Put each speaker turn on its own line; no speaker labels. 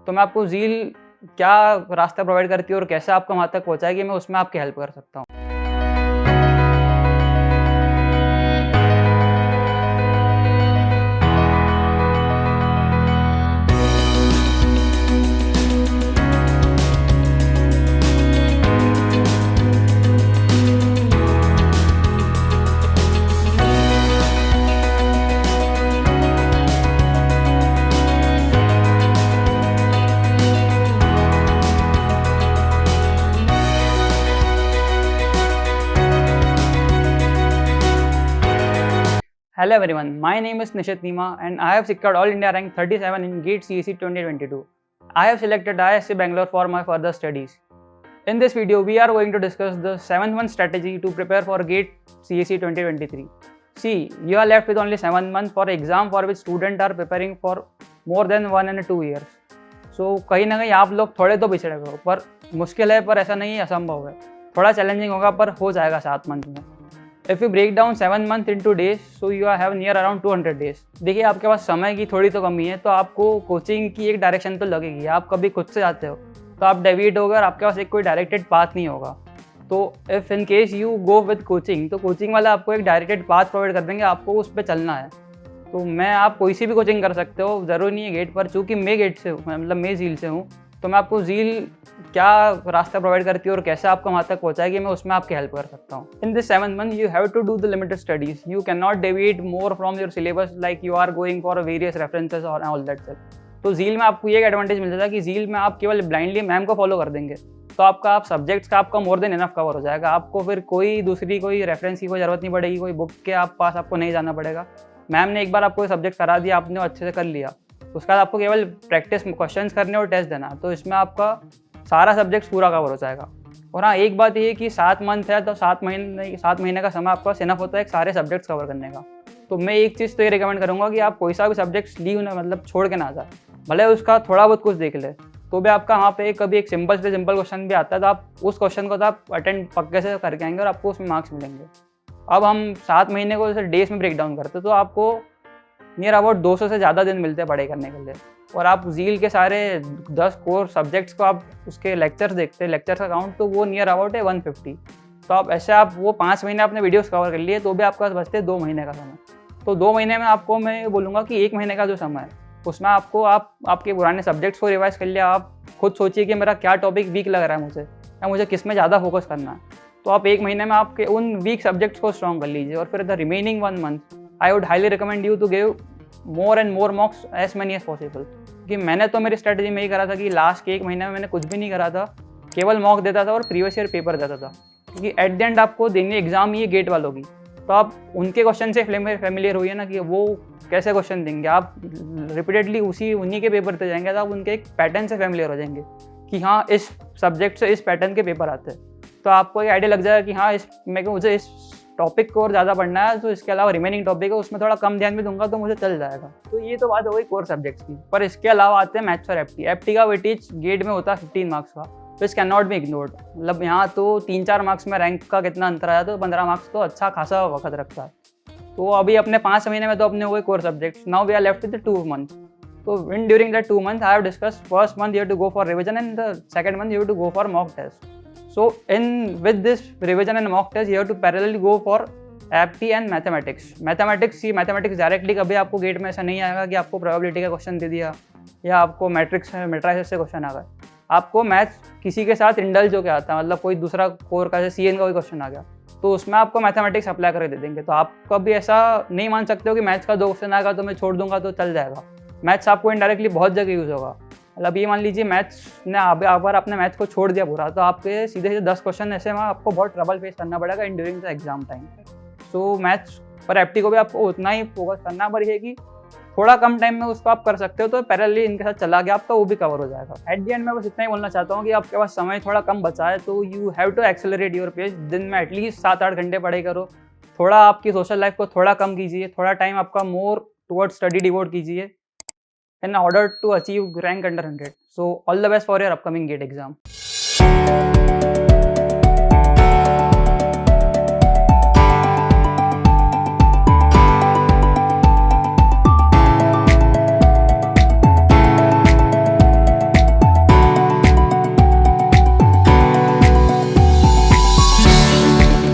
तो मैं आपको ज़ील क्या रास्ता प्रोवाइड करती है और कैसे आपको वहाँ तक पहुँचाएगी, मैं उसमें आपकी हेल्प कर सकता हूँ। Hello everyone, my name is Nishit Nima and I have secured All India rank 37 in GATE CEC 2022. I have selected ISC Bangalore for my further studies. In this video, we are going to discuss the 7-month strategy to prepare for GATE CEC 2023. See, you are left with only 7 months for exam for which students are preparing for more than 1 and 2 years. So कहीं ना कहीं आप लोग थोड़े तो पिछड़े हो, पर मुश्किल है, पर ऐसा नहीं है असंभव है। थोड़ा चैलेंजिंग होगा पर हो जाएगा 7 मंथ में। If you break down 7 months into days, so you have near around 200 days. देखिए आपके पास समय की थोड़ी तो कमी है, तो आपको कोचिंग की एक डायरेक्शन तो लगेगी। आप कभी खुद से जाते हो तो आप डेविएट होगा और आपके पास एक कोई डायरेक्टेड पाथ नहीं होगा। तो if in case you go with coaching, तो कोचिंग वाला आपको एक डायरेक्टेड पाथ प्रोवाइड कर देंगे, आपको उस पर चलना है। तो मैं आप कोई सी भी कोचिंग कर सकते हो, ज़रूरी नहीं है गेट पर। चूँकि मैं गेट से हूँ, मतलब मैं ज़ील से हूँ, तो मैं आपको ज़ील क्या रास्ता प्रोवाइड करती है और कैसे आपको वहाँ तक पहुँचाएगी, मैं उसमें आपकी हेल्प कर सकता हूँ। In this 7 month you have to do the limited studies. You can not deviate more from your syllabus like you are going for various references और ऑल दैट सेट। तो ज़ील में आपको ये एडवांटेज मिल जाता है कि ज़ील में आप केवल ब्लाइंडली मैम को फॉलो कर देंगे, तो आप सब्जेक्ट्स का आपका मोर देन इनफ कवर हो जाएगा। आपको फिर कोई रेफरेंस की कोई ज़रूरत नहीं पड़ेगी, कोई बुक के पास आपको नहीं जाना पड़ेगा। मैम ने एक बार आपको सब्जेक्ट करा दिया, आपने अच्छे से कर लिया, उसके बाद आपको केवल प्रैक्टिस क्वेश्चंस करने और टेस्ट देना, तो इसमें आपका सारा सब्जेक्ट्स पूरा कवर हो जाएगा। और हाँ, एक बात ये है कि 7 मंथ है, तो 7 महीने का समय आपका इनफ होता है सारे सब्जेक्ट्स कवर करने का। तो मैं एक चीज़ तो ये रिकमेंड करूँगा कि आप कोई सा भी सब्जेक्ट्स लीव ना, मतलब छोड़ के ना जाए। भले उसका थोड़ा बहुत कुछ देख ले, तो भी आपका वहाँ पे कभी एक सिंपल से सिंपल क्वेश्चन भी आता है, तो आप उस क्वेश्चन को तो आप अटेंड पक्के से करके आएंगे और आपको उसमें मार्क्स मिलेंगे। अब हम 7 महीने को जैसे डेज में ब्रेक डाउन करते, तो आपको नियर अबाउट 200 से ज़्यादा दिन मिलते हैं पढ़ाई करने के लिए। और आप ज़ील के सारे 10 कोर सब्जेक्ट्स को आप उसके लेक्चर्स देखते हैं, लेक्चर्स का काउंट तो वो नियर अबाउट है 150। तो आप ऐसे आप वो 5 महीने आपने वीडियोस कवर कर लिए, तो भी आपके पास बचते 2 महीने का समय। तो 2 महीने में आपको मैं ये बोलूँगा कि 1 महीने का जो समय है, उसमें आपको आपके पुराने सब्जेक्ट्स को रिवाइज कर लिया। आप खुद सोचिए कि मेरा क्या टॉपिक वीक लग रहा है मुझे, या मुझे किस में ज़्यादा फोकस करना है। तो आप 1 महीने में आपके उन वीक सब्जेक्ट्स को स्ट्रॉन्ग कर लीजिए, और फिर the remaining 1 month I would highly recommend you to give more and more mocks as many as possible. कि मैंने तो मेरी स्ट्रेटजी में ही करा था कि लास्ट के 1 महीने में मैंने कुछ भी नहीं करा था, केवल मॉक देता था और प्रीवियस ईयर पेपर देता था। क्योंकि एट द एंड आपको देंगे एग्जाम ये गेट वालों की, तो आप उनके क्वेश्चन से फेमिलियर हुई है ना, कि वो कैसे क्वेश्चन देंगे। आप रिपीटेडली उन्हीं के पेपर दे जाएंगे, तो आप उनके एक पैटर्न से फेमिलियर हो जाएंगे कि हाँ, इस सब्जेक्ट से इस पैटर्न के पेपर आते हैं। तो आपको एक आइडिया लग जाएगा कि हाँ, मुझे इस टॉपिक को और ज़्यादा पढ़ना है, तो इसके अलावा रिमेनिंग टॉपिक है उसमें थोड़ा कम ध्यान भी दूंगा तो मुझे चल जाएगा। तो ये तो बात हो गई कोर सब्जेक्ट्स की। पर इसके अलावा आते हैं मैथ्स और एफटी। एफटी का वेटेज गेट में होता है 15 मार्क्स का, तो इस कैन नॉट बी इग्नोर्ड। मतलब यहाँ तो 3-4 मार्क्स में रैंक का कितना अंतर आया, तो 15 मार्क्स तो अच्छा खासा वक्त रखता है। तो अभी अपने 5 महीने में तो अपने हो गए core subjects. Now we are left with 2 month. तो in during that 2 month I have discuss first month you have to go for revision and the second month you have to go for mock test. So with this revision and mock test, you have to parallelly go for apti and mathematics directly कभी आपको gate में ऐसा नहीं आएगा कि आपको probability का question दे दिया या आपको मैट्रिसेस से क्वेश्चन आ गए। आपको मैथ्स किसी के साथ इंडल्ज होकर आता है, मतलब कोई दूसरा कोर का जैसे CN का कोई क्वेश्चन आ गया, तो उसमें आपको मैथमेटिक्स अप्लाई करके दे देंगे। तो आप कभी ऐसा नहीं मान सकते हो कि मैथ्स का 2 क्वेश्चन आएगा तो मैं छोड़ दूंगा तो चल जाएगा। मैथ्स आपको इनडायरेक्टली बहुत जगह यूज़ होगा। मतलब ये मान लीजिए मैथ्स ने अगर आपने मैथ्स को छोड़ दिया पूरा, तो आपके सीधे 10 क्वेश्चन ऐसे में आपको बहुत ट्रबल फेस करना पड़ेगा in during the exam time. So maths पर एप्टी को भी आपको उतना ही फोकस करना, पर ये कि थोड़ा कम टाइम में उसको आप कर सकते हो, तो पैरेलली इनके साथ चला गया आपका वो भी कवर हो जाएगा। एट द एंड मैं बस इतना ही बोलना चाहता हूँ कि आपके पास समय थोड़ा कम बचा है, तो you have to accelerate your pace. दिन में एटलीस्ट 7-8 घंटे पढ़ाई करो। थोड़ा आपकी सोशल लाइफ को थोड़ा कम कीजिए, थोड़ा टाइम आपका मोर टुवर्ड्स स्टडी डिवोट कीजिए in order to achieve rank under 100. So all the best for your upcoming GATE exam.